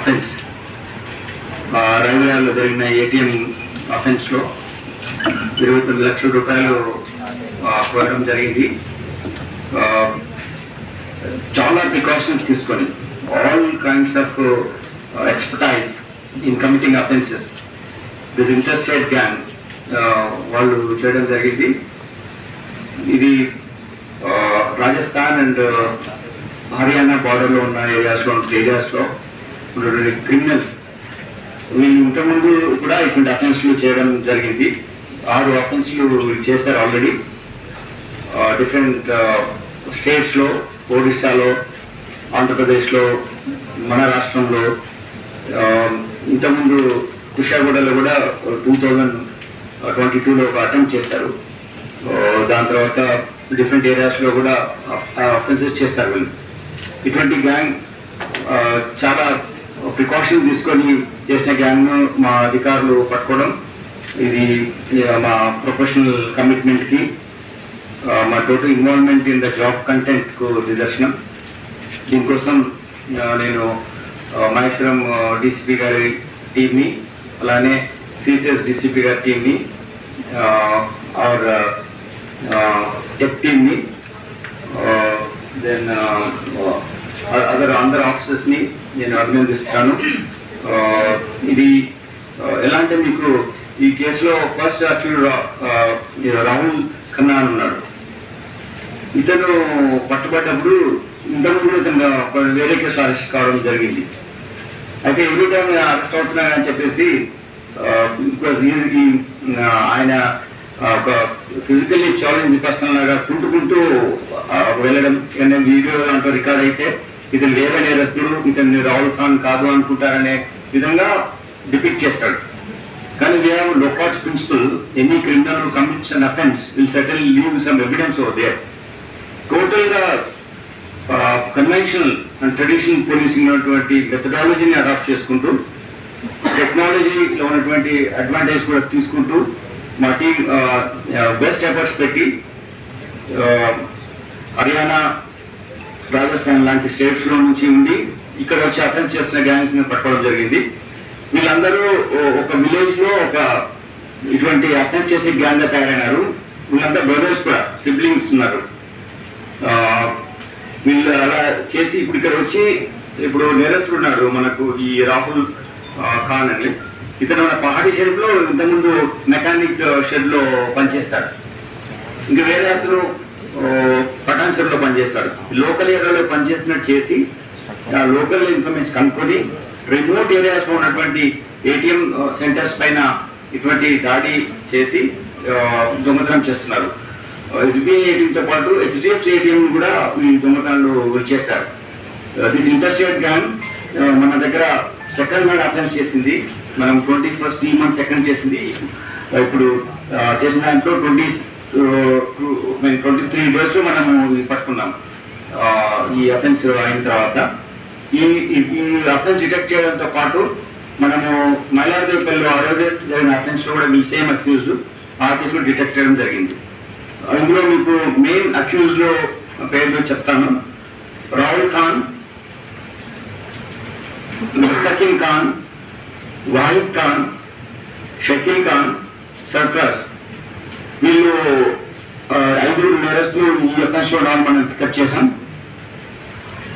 Offence రైల్వేలో జరిగిన ATM అఫెన్స్లో 29 లక్షల రూపాయలు కోరడం జరిగింది. చాలా ప్రికాషన్స్ తీసుకొని all kinds of expertise in committing offences this interstate gang వాళ్ళు చేయడం జరిగింది. ఇది రాజస్థాన్ అండ్ హర్యానా బార్డర్లో ఉన్న ఏరియాస్లో ఉన్నటువంటి క్రిమినల్స్ వీళ్ళు ఇంతకుముందు కూడా ఇటువంటి అఫెన్స్లు చేయడం జరిగింది. 6 అఫెన్స్లు చేశారు ఆల్రెడీ. డిఫరెంట్ స్టేట్స్లో, ఒడిశాలో, ఆంధ్రప్రదేశ్లో, మన రాష్ట్రంలో, ఇంతకుముందు కుషాగూడలో కూడా 2022లో ఒక అటెంప్ట్ చేశారు. దాని తర్వాత డిఫరెంట్ ఏరియాస్లో కూడా అఫెన్సెస్ చేస్తారు వీళ్ళు. ఇటువంటి గ్యాంగ్ చాలా ప్రికాషన్ తీసుకొని చేసిన గ్యాంగ్ను మా అధికారులు పట్టుకోవడం ఇది మా ప్రొఫెషనల్ కమిట్మెంట్కి, మా total involvement in the job కంటెంట్కు నిదర్శనం. దీనికోసం నేను మహేశ్వరం డీసీపీ గారి టీమ్ని, అలానే సిసిఎస్ డీసీపీ గారి టీమ్ని, ఆర్ టెక్ టీమ్ని, దెన్ అందరు ఆఫీసర్స్ని నేను అభినందిస్తున్నాను. ఇది ఎలా అంటే మీకు ఈ కేసులో ఫస్ట్ అక్యూజ్డ్ రాహుల్ ఖన్నా అని ఉన్నాడు. ఇతను పట్టుబడ్డప్పుడు ఇంతకుముందు ఇతను వేరే కేసు అరెస్ట్ కావడం జరిగింది. అయితే ఎవ్రీ టైం అరెస్ట్ అవుతున్నాయని చెప్పేసి బికాజ్ ఆయన ఒక ఫిజికల్లీ ఛాలెంజ్ పర్సన్ లాగా కుంటుకుంటూ వెళ్ళడం, వీడియో దాంట్లో రికార్డ్ అయితే ఇతను వేరే నేరస్తుడు, ఇతను రాహుల్ ఖాన్ కాదు అనుకుంటారనే విధంగా డిపిక్ట్ చేస్తాడు. కానీ we have Lockhart principle, any criminal who commits an offence will certainly leave some evidence over there. టోటల్గా కన్వెన్షనల్ అండ్ ట్రెడిషనల్ పోలీసింగ్ ఉన్నటువంటి మెథడాలజీని అడాప్ట్ చేసుకుంటూ, టెక్నాలజీలో ఉన్నటువంటి అడ్వాంటేజ్ కూడా తీసుకుంటూ మా టీం బెస్ట్ ఎఫర్ట్స్ పెట్టి హర్యానా, రాజస్థాన్ లాంటి స్టేట్స్లో నుంచి ఉండి ఇక్కడ వచ్చి అఫెన్స్ చేసిన గ్యాంగ్ని పట్టుకోవడం జరిగింది. వీళ్ళందరూ ఒక విలేజ్లో ఒక ఇటువంటి అఫెన్స్ చేసే గ్యాంగ్గా తయారైనారు. వీళ్ళంతా బ్రదర్స్ కూడా, సిబ్లింగ్స్ ఉన్నారు. వీళ్ళు అలా చేసి ఇప్పుడు ఇక్కడ వచ్చి ఇప్పుడు నేరస్తుడు ఉన్నాడు మనకు ఈ రాహుల్ ఖాన్ అని. ఇతను మన పహాడీ షెడ్లో ఇంతకుముందు మెకానిక్ షెడ్లో పనిచేస్తాడు. ఇంకా వేరే అతను పటాన్ చెరువులో పనిచేస్తాడు. లోకల్ ఏరియాలో పనిచేస్తున్నట్టు చేసి లోకల్ ఇన్ఫర్మేషన్ కనుక్కొని రిమోట్ ఏరియాస్లో ఉన్నటువంటి ఏటీఎం సెంటర్స్ పైన ఇటువంటి దాడి చేసి దొంగతనం చేస్తున్నారు. ఎస్బీఐ ఏటీఎంతో పాటు హెచ్డిఎఫ్సి ఏటీఎం కూడా ఈ దొంగతనాలు చేశారు. దిస్ ఇంటర్స్టేట్ గ్యాంగ్ మన దగ్గర సెకండ్ హ్యాండ్ అఫెన్స్ చేసింది. మనం 21st ఈ మంత్ సెకండ్ చేసింది. ఇప్పుడు చేసిన దాంట్లో 23 డేస్లో మనము పట్టుకున్నాం ఈ అఫెన్స్ అయిన తర్వాత. ఈ అఫెన్స్ డిటెక్ట్ చేయడంతో పాటు మనము మైలార్దేవిపల్లిలో జరిగిన అఫెన్స్లో కూడా మీ సేమ్ అక్యూజ్డ్ ఆ కేసులో డిటెక్ట్ చేయడం జరిగింది. ఇందులో మీకు మెయిన్ అక్యూజ్లో పేర్లు చెప్తాను. రాహుల్ ఖాన్, ముస్తకిన్ ఖాన్, వాహిద్ ఖాన్, షకీల్ ఖాన్, సర్ఫరాజ్, వీళ్ళు 5 నేరస్తులు ఈ అఫెన్స్లో మనం పికప్ చేశాం.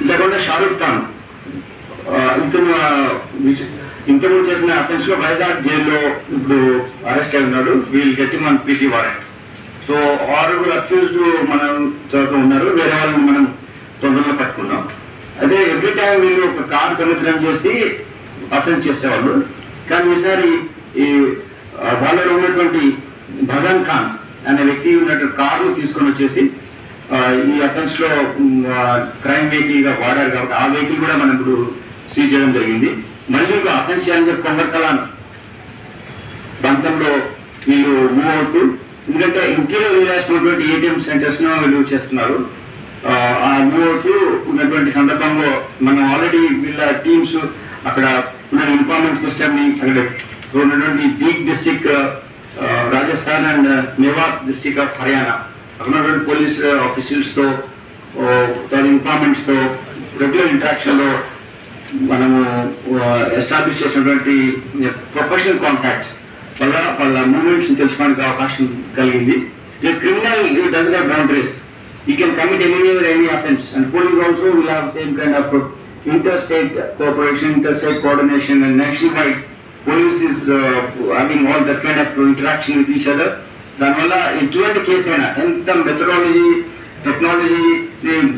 ఇంతకుండా షారూక్ ఖాన్ ఇతను ఇంతకుముందు చేసిన అఫెన్స్లో వైజాగ్ జైల్లో ఇప్పుడు అరెస్ట్ అయి ఉన్నాడు. వీళ్ళు get him on PT warrant. So 6 accused మనం చోట ఉన్నారు. వేరే వాళ్ళని మనం తొందరలో పట్టుకున్నాం. అదే ఎవ్రీ టైం వీళ్ళు ఒక కార్ దొంగతనం చేసి అఫెన్స్ చేసేవాళ్ళు. కానీ ఈసారి ఈ వాళ్ళలో ఉన్నటువంటి భగన్ ఖాన్ అనే వ్యక్తి ఉన్నటువంటి కార్లు తీసుకొని వచ్చేసి ఈ అఫెన్స్లో క్రైమ్ వెహికల్గా వాడారు కాబట్టి ఆ వెహికల్ కూడా మనం ఇప్పుడు సీజ్ చేయడం జరిగింది. మళ్ళీ ఒక అఫెన్స్ చేయాలని చెప్పి కొంగర్కలాన్ ప్రాంతంలో వీళ్ళు మూవ్ అవుతూ, ఎందుకంటే ఇంటీరియర్ ఏరియాస్ ఉన్నటువంటి ఏటీఎం సెంటర్స్ను వీళ్ళు చేస్తున్నారు. ఆ మూవ్ అవుతూ ఉన్నటువంటి సందర్భంలో మనం ఆల్రెడీ వీళ్ళ టీమ్స్ అక్కడ ఉన్న ఇన్ఫార్మెంట్ సిస్టమ్ని అక్కడ ఉన్నటువంటి బీగ్ district Rajasthan and Mewar district of Haryana అక్కడ ఉన్నటువంటి పోలీస్ ఆఫీసర్స్తో ఇన్ఫార్మెంట్స్తో రెగ్యులర్ ఇంటరాక్షన్లో మనము ఎస్టాబ్లిష్ చేసినటువంటి ప్రొఫెషనల్ కాంటాక్ట్స్ వల్ల వాళ్ళ మూమెంట్స్ తెలుసుకోవడానికి అవకాశం కలిగింది. ఈ criminal doesn't have boundaries, you can commit anywhere any offence and police also will have same kind of interstate cooperation, interstate coordination, and nationwide police is having all that kind of interaction with each other. దానివల్ల ఎటువంటి case అయినా ఎంత methodology technology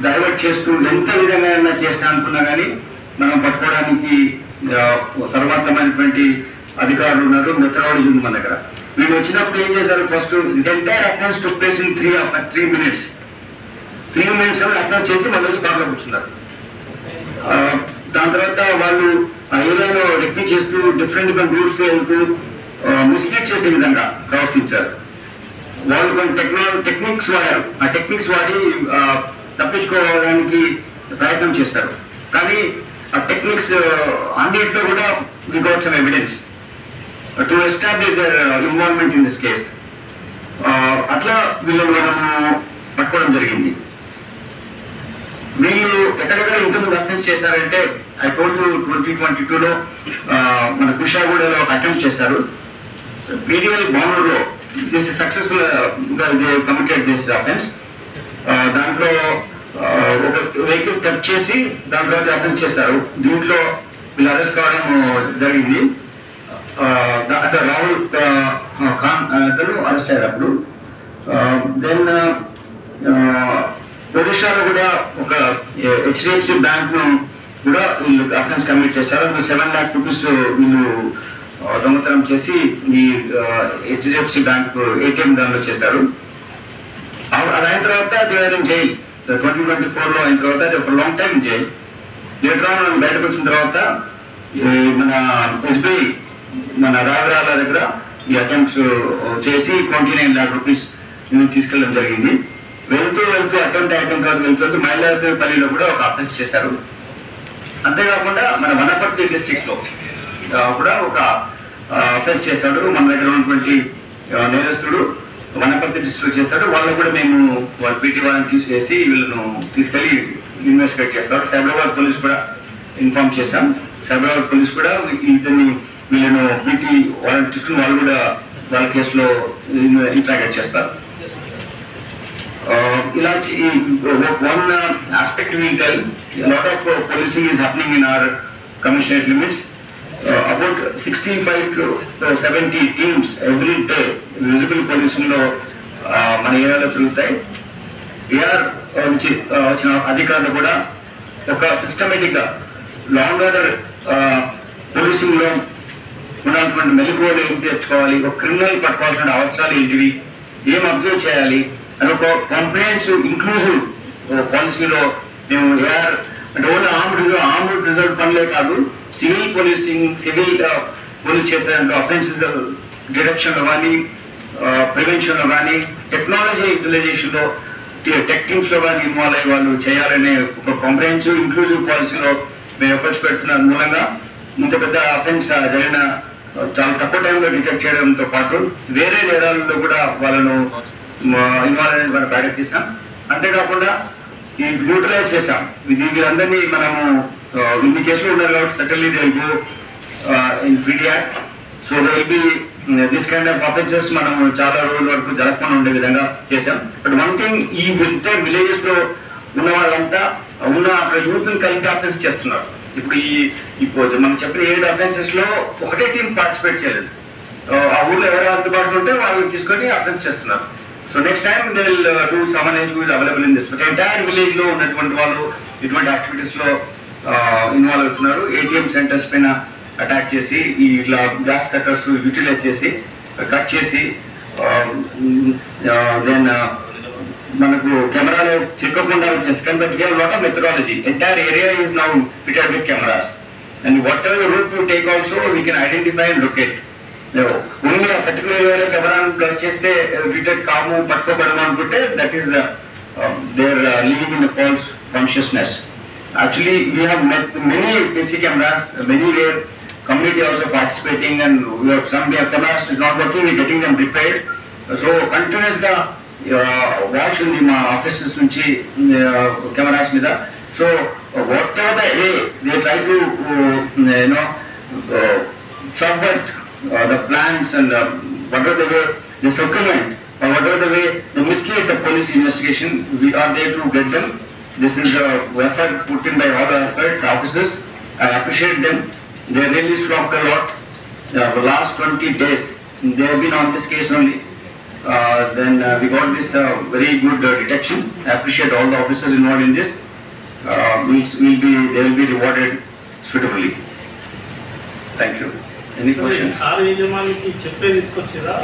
divert చేస్తూ ఎంత విధంగా అయినా చేసినా అనుకున్నా కానీ మనం పట్టుకోవడానికి సర్వోత్తమైనటువంటి అధికారులు ఉన్నారు, మెథడాలజీ ఉంది మన దగ్గర. వీళ్ళు వచ్చినప్పుడు ఏం చేశారు, first entire offence took place in 3 minutes. 3 minutes offence చేసి మళ్ళీ వచ్చి బాగా కూర్చున్నారు. దాని తర్వాత వాళ్ళు ఆ ఏరియాలో రెక్కి చేస్తూ డిఫరెంట్ రూట్స్ వెళ్తూ మిస్లీడ్ చేసే విధంగా ప్రవర్తించారు. వాళ్ళు కొన్ని టెక్నిక్స్ వాడారు. ఆ టెక్నిక్స్ వాడి తప్పించుకోవడానికి ప్రయత్నం చేస్తారు. కానీ ఆ టెక్నిక్స్ అన్నింటిలో కూడా we got some evidence to establish their involvement in this case. అట్లా వీళ్ళని మనము పట్టుకోవడం జరిగింది. వీళ్ళు ఎక్కడెక్కడ ఇంతకుముందు అఫెన్స్ చేశారంటే ఐ టోల్డ్ 2022లో మన కుషాగూడలో ఒక అటెంప్ట్ చేశారు. పీడిఎల్ బానూర్లో this successful committed this offence. దాంట్లో ఒక వెహికల్ టచ్ చేసి దాని తర్వాత అఫెన్స్ చేశారు. దీంట్లో వీళ్ళు అరెస్ట్ కావడం జరిగింది. అంటే రాహుల్ ఖాన్ అతను అరెస్ట్ అయ్యారు అప్పుడు. దెన్ ఒడిశాలో కూడా ఒక HDFC బ్యాంక్ ను కూడా వీళ్ళు అఫెన్స్ కమిట్ చేశారు. 7 lakh rupees వీళ్ళు దొంగతనం చేసి ఈ HDFC బ్యాంక్ ATM దానిలో చేశారు. అది అయిన తర్వాత జైల్ 2024లో అయిన తర్వాత ఒక long time jail. Later on బయటకు వచ్చిన తర్వాత మన SBI మన రాగరాల దగ్గర ఈ అటెంప్ట్స్ చేసి 29 lakh rupees తీసుకెళ్ళడం జరిగింది. వెళ్తూ అటెంప్ట్ అయిపోయిన తర్వాత వెళ్తూ మైలాపల్లిలో కూడా ఒక అఫెన్స్ చేశారు. అంతేకాకుండా మన వనపర్తి డిస్ట్రిక్ట్ లో కూడా ఒక అఫెన్స్ చేశాడు. మన దగ్గర ఉన్నటువంటి నేరస్తుడు వనపర్తి డిస్ట్రిక్ట్ చేశాడు. వాళ్ళు కూడా మేము వాళ్ళ పీటీ వాళ్ళని తీసేసి వీళ్ళను తీసుకెళ్లి ఇన్వెస్టిగేట్ చేస్తారు. సైబరాబాద్ పోలీస్ కూడా ఇన్ఫార్మ్ చేశాం. సైబరాబాద్ పోలీస్ కూడా ఇతన్ని వీళ్ళను పీటీ వాళ్ళని తీసుకుని వాళ్ళు కూడా వాళ్ళ కేసులో ఇంట్రాగేట్ చేస్తారు. One aspect we will tell, a lot of policing is happening in our commissionerate limits. About 65 to 70 teams every day visible policing లో మన ఏరియాలో తిరుగుతాయి. ఏఆర్ వచ్చిన అధికారులు కూడా ఒక సిస్టమేటిక్ గా లాంగ్ ఆర్డర్ పోలీసింగ్ లో ఉన్నటువంటి మెలకువలు ఏం తెచ్చుకోవాలి, ఒక క్రిమినల్ పట్టుకోవాల్సిన అవసరాలు ఏంటివి, ఏం అబ్జర్వ్ చేయాలి అని ఒక కాంప్రిహెన్సివ్ ఇంక్లూజివ్ పాలసీలో మేము ఏఆర్ అంటే ఓన్లీ ఆర్మ్డ్ రిజర్వ్ పనులే కాదు, సివిల్ పోలీసింగ్, సివిల్ పోలీస్ చేసే అఫెన్సెస్ డిరెక్షన్లో కానీ ప్రివెన్షన్లో కానీ టెక్నాలజీ యూటిలైజేషన్లో టెక్ టీమ్స్లో కానీ ఇన్వాల్వ్ అయ్యి వాళ్ళు చేయాలనే ఒక కాంప్రిహెన్సివ్ ఇంక్లూజివ్ పాలసీలో మేము ఎఫర్ట్స్ పెడుతున్న మూలంగా ఇంత పెద్ద అఫెన్స్ జరిగిన చాలా తక్కువ టైంలో డిటెక్ట్ చేయడంతో పాటు వేరే నేరాలలో కూడా వాళ్ళను ఇన్వాల్వ్ అనేది మనం ప్రయత్నిస్తాం. అంతేకాకుండా ఈ న్యూట్రలైజ్ చేసాం. వీళ్ళందరినీ మనము ఇన్ని కేసులు ఉన్నారు కాబట్టి suddenly they will go in PD act. So they will be this kind of offences మనము చాలా రోజుల వరకు జరగకుండా ఉండే విధంగా చేసాం. బట్ వన్ థింగ్, ఈ విలేజెస్ లో ఉన్న వాళ్ళంతా ఉన్న అక్కడ యూత్ కలిపి అఫెన్స్ చేస్తున్నారు. ఇప్పుడు మనం చెప్పిన 7 అఫెన్సెస్ లో ఒకటే టీం పార్టిసిపేట్ చేయలేదు. ఆ ఊళ్ళో ఎవరు అందుబాటులో ఉంటే వాళ్ళని తీసుకొని అఫెన్స్ చేస్తున్నారు. So next time they will do someone who is available in this. But entire village లో ఉన్నటువంటి వాళ్ళు ఇటువంటి యాక్టివిటీస్ లో ఇన్వాల్వ్ అవుతున్నారు. ATM సెంటర్స్ పైన అటాక్ చేసి ఇట్లా గ్యాస్ కట్టర్స్ యూటిలైజ్ చేసి కట్ చేసి దెన్ మనకు కెమెరాలో చిక్కకుండా వచ్చేసి but we have lot of methodology. Entire area is now fitted with cameras and whatever route to take also we can identify and locate. Only ఆ particular ఏరియాలో కెమెరాను ప్లస్ చేస్తే డిటెక్ట్ కాము పట్టుకోబడము అనుకుంటే that is their living in false consciousness. Actually, we have met many CC cameras, many where community also participating, and we have some cameras is not working, we are getting them repaired. So continuous watch in the offices nunchi cameras mida So whatever the way they try to subvert the plans and whatever the way they circumvent or whatever the way they mislead the police investigation, we are there to get them. This is the effort put in by all the officers. I appreciate them. They really slogged a lot. For the last 20 days, they have been on this case only. Then we got this very good detection. I appreciate all the officers involved in this. They will be rewarded suitably. Thank you. Any questions?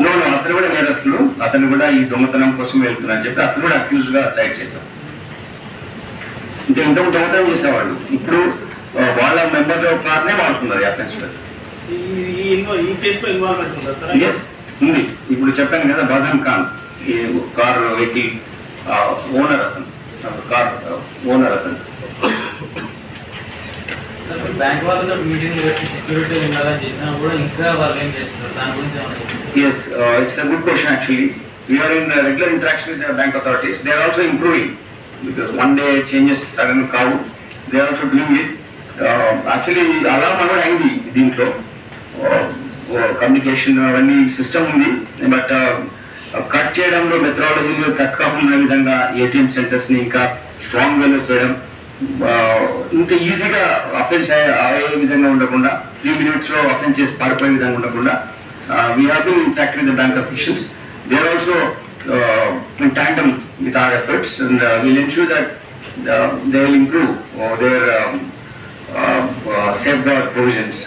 No, అతను కూడా నేరస్తులు. అతను కూడా ఈ దొంగతనం కోసం వెళ్తున్నా చెప్పి అతను కూడా అక్యూజ్ గా సైడ్ చేశారు. అంటే ఇంతకు దొంగతనం చేసేవాళ్ళు ఇప్పుడు వాళ్ళ మెంబర్ కార్నే వాడుతున్నారు అఫెన్స్ లో. ఉంది. ఇప్పుడు చెప్పాను కదా బదన్ ఖాన్ ఈ కార్ వెహికల్ ఓనర్ అతను, కార్ ఓనర్ అతను. బ్యాంక్ వాళ్ళతో మీటింగ్ పెట్టి సెక్యూరిటీ ఉండాలని చెప్పినా కూడా ఇంకా వాళ్ళు ఏం చేస్తున్నారు దాని గురించి? Yes, it's a good question actually. We are in regular interaction with the bank authorities. They are also improving because one day changes suddenly come. They are also doing it. Actually, alarm అనేది అయింది దీంట్లో, communication అవన్నీ system ఉంది, but cut చేయడంలో మెథడాలజీలో తక్కువ విధంగా ATM centres ని ఇంకా స్ట్రాంగ్ వేలో చేయడం, ఇంత ఈజీగా అఫెన్స్ అయ్యే విధంగా ఉండకుండా 3 minutes లో అఫెన్స్ చేసి పారిపోయే విధంగా ఉండకుండా we have been interacting with the bank officials. They are also in tandem with our efforts, and we'll ensure that they will improve their safeguard provisions.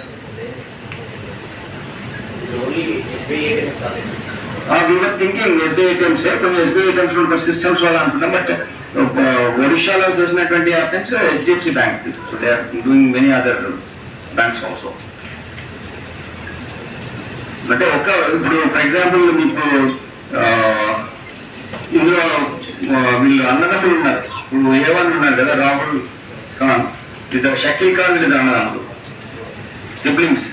We were thinking SBI ATMs, కొన్ని SBI ATMs లో systems వాళ్ళు అంటున్నాం, but ఒడిషాలో చేసినటువంటి offence HDFC Bank, so they are doing many other banks also. అంటే ఇప్పుడు for example మీకు ఇందులో వీళ్ళు అన్నదమ్ములు ఉన్నారు. ఇప్పుడు ఏవన్ ఉన్నారు కదా, రాహుల్ ఖాన్ లేదా షకీల్ ఖాన్ లేదా అన్నదమ్ములు సిబ్లింగ్స్.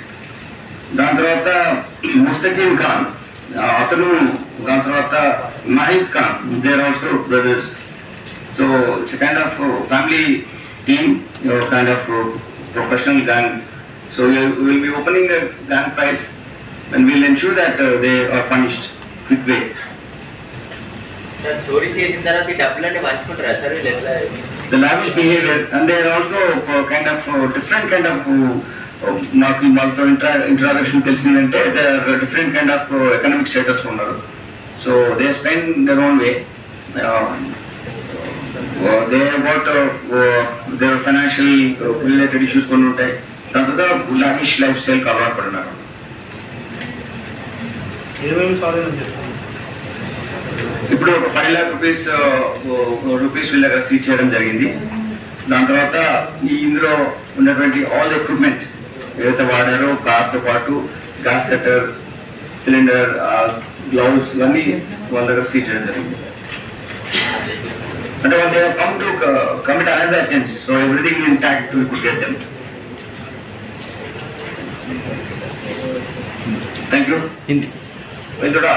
దాని తర్వాత ముస్తకీమ్ ఖాన్ అతను, దాని తర్వాత Nahid Khan, they are also brothers. So it's kind of family team, kind of professional gang. So will be opening the gang fights and we'll ensure that they are punished quick way. Sir, chori chesin tarvata ee doublante vanchukuntaru sir illa the lavish behavior, and they are also kind of different kind of నాకు వాళ్ళతో interaction తెలిసిందంటే they are different kind of economic status ఉన్నారు. So they spend their own way. They have got their financial related issues కొన్ని ఉంటాయి. దాని తర్వాత lavish life style కి అలవాటు పడినారు. ఇప్పుడు 5 lakh రూపీస్ వీళ్ళ దగ్గర సీజ్ చేయడం జరిగింది. దాని తర్వాత ఈ ఇందులో ఉన్నటువంటి ఆల్ ఎక్విప్మెంట్ ఏదైతే వాడారో, కార్తో పాటు గ్యాస్ కట్టర్, సిలిండర్, గ్లౌస్ ఇవన్నీ వాళ్ళ దగ్గర సీజ్ చేయడం జరిగింది. అంటే వాళ్ళు come to commit another offence, so everything intact we could get them. Thank you. Hindi थोड़ा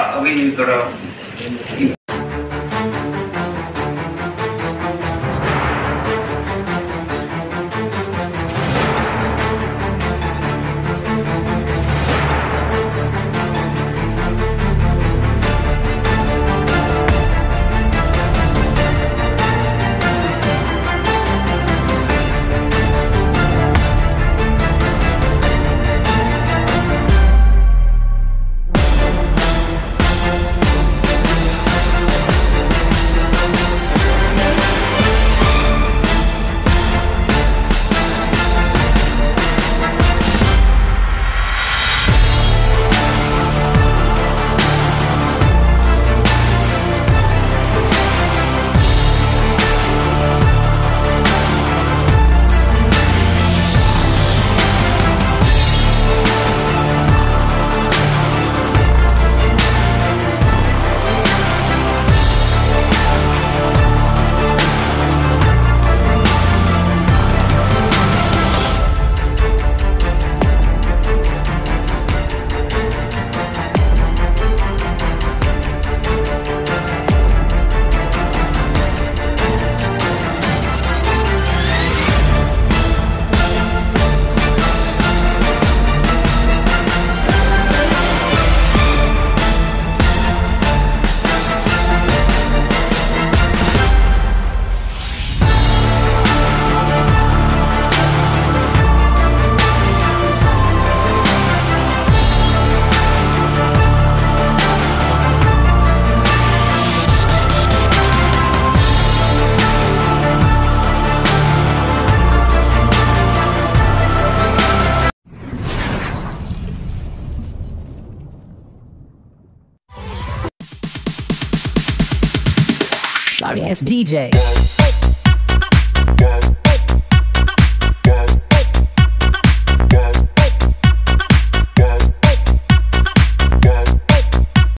sorry ass DJ.